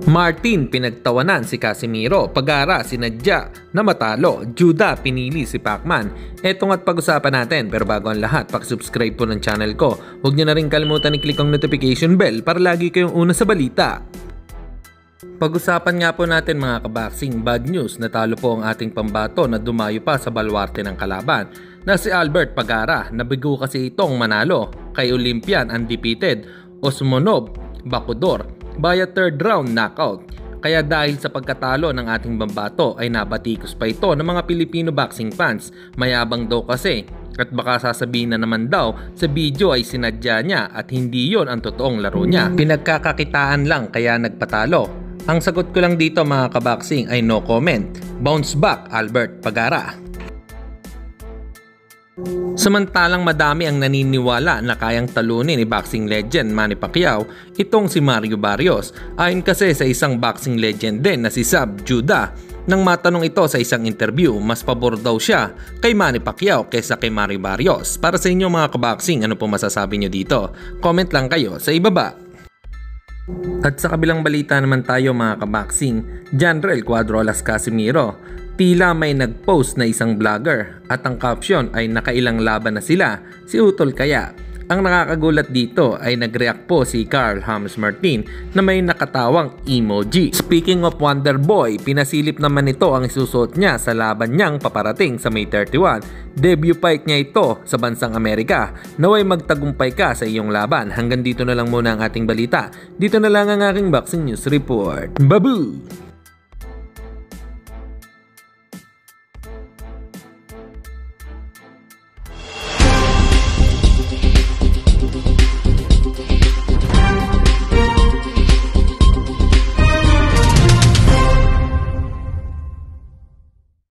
Martin pinagtawanan si Casimiro, Pagara sinadya na matalo, Judah pinili si Pacman. Etong at pag-usapan natin, pero bago ang lahat, subscribe po ng channel ko. Huwag niyo na rin kalimutan i-click ang notification bell para lagi kayong una sa balita. Pag-usapan nga po natin mga kabaksing, bad news, natalo po ang ating pambato na dumayo pa sa baluarte ng kalaban na si Albert Pagara. Nabigo kasi itong manalo kay Olympian undefeated Osmonov Bakudor via third round knockout. Kaya dahil sa pagkatalo ng ating bambato ay nabatikos pa ito ng mga Pilipino boxing fans. Mayabang daw kasi at baka sasabihin na naman daw sa video ay sinadya niya at hindi yon ang totoong laro niya. Pinagkakakitaan lang kaya nagpatalo. Ang sagot ko lang dito mga kaboxing ay no comment. Bounce back Albert Pagara. Samantalang madami ang naniniwala na kayang talunin ni boxing legend Manny Pacquiao itong si Mario Barrios. Ayon kasi sa isang boxing legend din na si Sab Judah, nang matanong ito sa isang interview, mas pabor daw siya kay Manny Pacquiao kaysa kay Mario Barrios. Para sa inyo mga kaboxing, ano po masasabi nyo dito? Comment lang kayo sa ibaba. At sa kabilang balita naman tayo mga kaboxing, Janrel Cuadrolas Casimiro. Tila may nag-post na isang vlogger at ang caption ay nakailang laban na sila, si Utol kaya. Ang nakakagulat dito ay nag-react po si Carl Hams Martin na may nakatawang emoji. Speaking of Wonder Boy, pinasilip naman ito ang isusuot niya sa laban niyang paparating sa May 31. Debut fight niya ito sa bansang Amerika. Naway magtagumpay ka sa iyong laban. Hanggang dito na lang muna ang ating balita. Dito na lang ang aking boxing news report. Babu!